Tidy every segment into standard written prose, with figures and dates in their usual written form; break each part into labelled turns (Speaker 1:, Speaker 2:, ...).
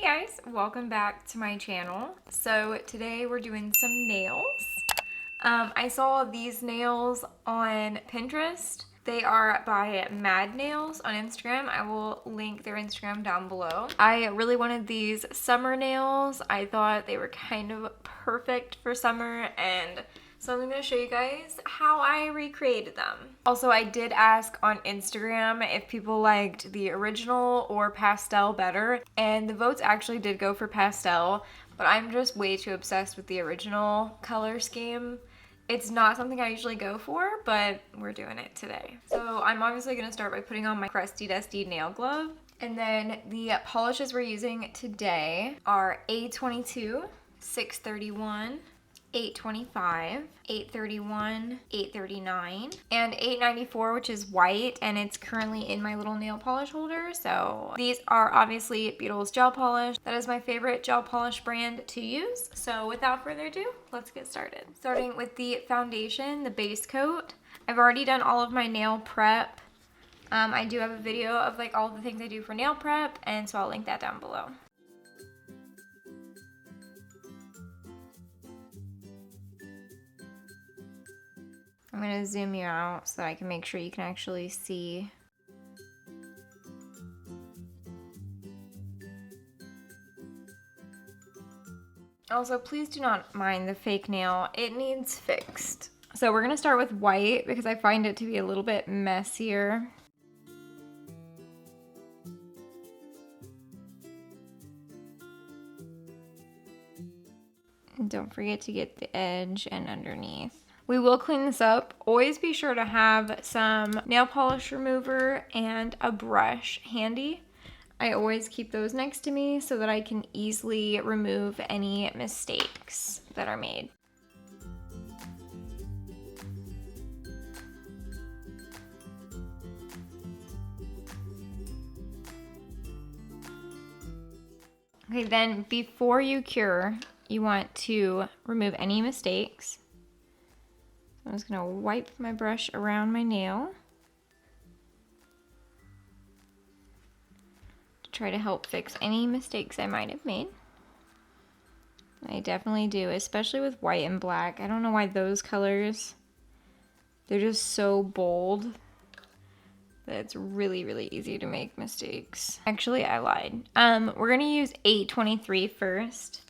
Speaker 1: guys, welcome back to my channel. So today we're doing some nails. I saw these nails on Pinterest. They are by Mad Nails on Instagram. I will link their Instagram down below. I really wanted these summer nails. I thought they were kind of perfect for summer, and so I'm going to show you guys how I recreated them. Also, I did ask on Instagram if people liked the original or pastel better, and the votes actually did go for pastel, but I'm just way too obsessed with the original color scheme. It's not something I usually go for, but we're doing it today. So I'm obviously going to start by putting on my crusty dusty nail glove. And then the polishes we're using today are A22, 631, 825, 831, 839, and 894, which is white, and it's currently in my little nail polish holder. So these are obviously Beetle's gel polish. That is my favorite gel polish brand to use. So without further ado, let's get started. Starting with the foundation, the base coat. I've already done all of my nail prep. I do have a video of like all the things I do for nail prep, and so I'll link that down below. I'm going to zoom you out so that I can make sure you can actually see. Also, please do not mind the fake nail. It needs fixed. So we're going to start with white because I find it to be a little bit messier. And don't forget to get the edge and underneath. We will clean this up. Always be sure to have some nail polish remover and a brush handy. I always keep those next to me so that I can easily remove any mistakes that are made. Okay, then before you cure, you want to remove any mistakes. I'm just going to wipe my brush around my nail to try to help fix any mistakes I might have made. I definitely do, especially with white and black. I don't know why those colors, they're just so bold that it's really, really easy to make mistakes. Actually, I lied. We're going to use 823 first.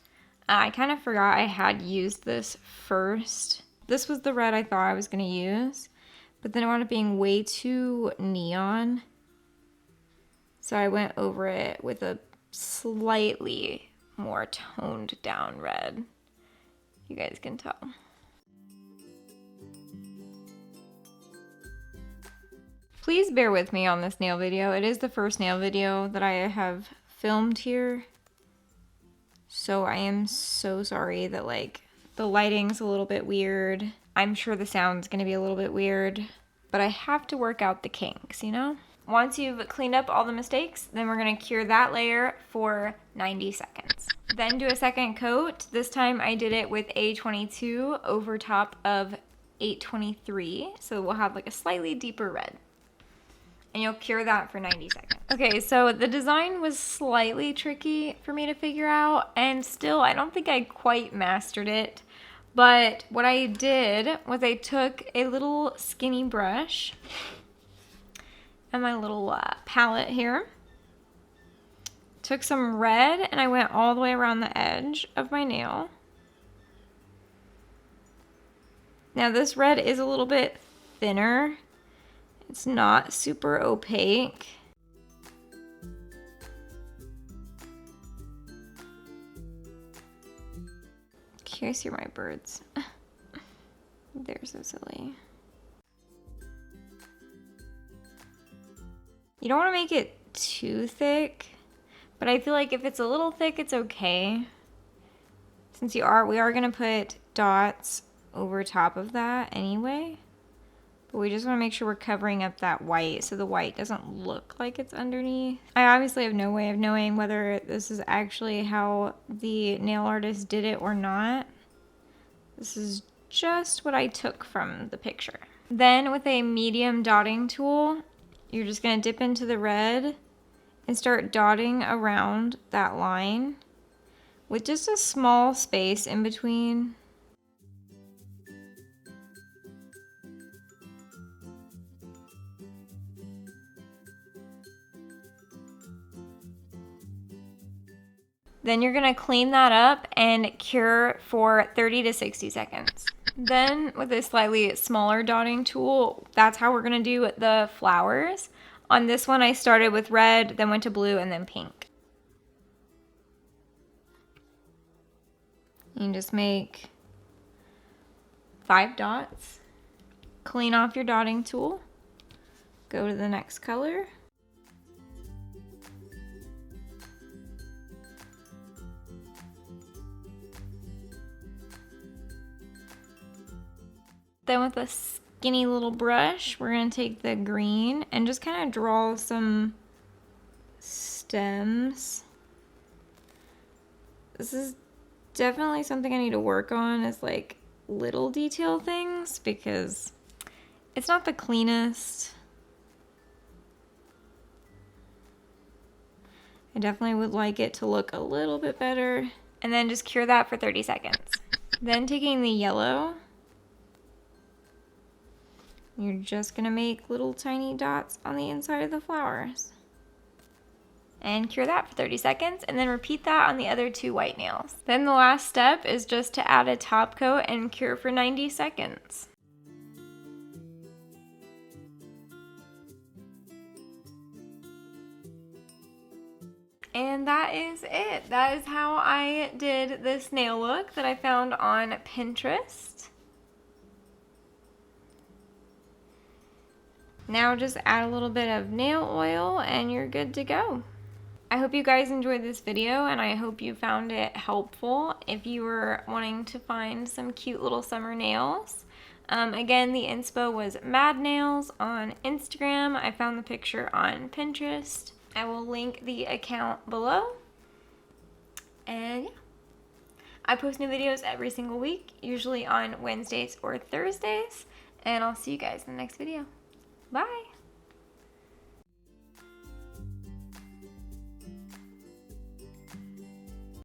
Speaker 1: I kind of forgot I had used this first. This was the red I thought I was going to use, but then it wound up being way too neon. So I went over it with a slightly more toned down red. You guys can tell. Please bear with me on this nail video. It is the first nail video that I have filmed here. So I am so sorry that like the lighting's a little bit weird. I'm sure the sound's gonna be a little bit weird, but I have to work out the kinks, you know? Once you've cleaned up all the mistakes, then we're gonna cure that layer for 90 seconds. Then do a second coat. This time I did it with A22 over top of 823, so we'll have like a slightly deeper red. And you'll cure that for 90 seconds. Okay, so the design was slightly tricky for me to figure out, and still I don't think I quite mastered it. But what I did was I took a little skinny brush and my little palette here. Took some red and I went all the way around the edge of my nail. Now this red is a little bit thinner. It's not super opaque. Can you guys hear my birds? They're so silly. You don't want to make it too thick, but I feel like if it's a little thick, it's okay. Since we are gonna put dots over top of that anyway. But we just want to make sure we're covering up that white so the white doesn't look like it's underneath. I obviously have no way of knowing whether this is actually how the nail artist did it or not. This is just what I took from the picture. Then with a medium dotting tool, you're just going to dip into the red and start dotting around that line with just a small space in between. Then you're gonna clean that up and cure for 30 to 60 seconds. Then with a slightly smaller dotting tool, that's how we're gonna do the flowers. On this one, I started with red, then went to blue, and then pink. You can just make 5 dots. Clean off your dotting tool. Go to the next color. Then with a skinny little brush, we're gonna take the green and just kind of draw some stems. This is definitely something I need to work on, is like little detail things, because it's not the cleanest. I definitely would like it to look a little bit better. And then just cure that for 30 seconds. Then taking the yellow, you're just gonna make little tiny dots on the inside of the flowers. And cure that for 30 seconds, and then repeat that on the other 2 white nails. Then the last step is just to add a top coat and cure for 90 seconds. And that is it. That is how I did this nail look that I found on Pinterest. Now just add a little bit of nail oil and you're good to go. I hope you guys enjoyed this video, and I hope you found it helpful if you were wanting to find some cute little summer nails. Again, the inspo was Mad Nails on Instagram. I found the picture on Pinterest. I will link the account below. And yeah, I post new videos every single week, usually on Wednesdays or Thursdays. And I'll see you guys in the next video. Bye!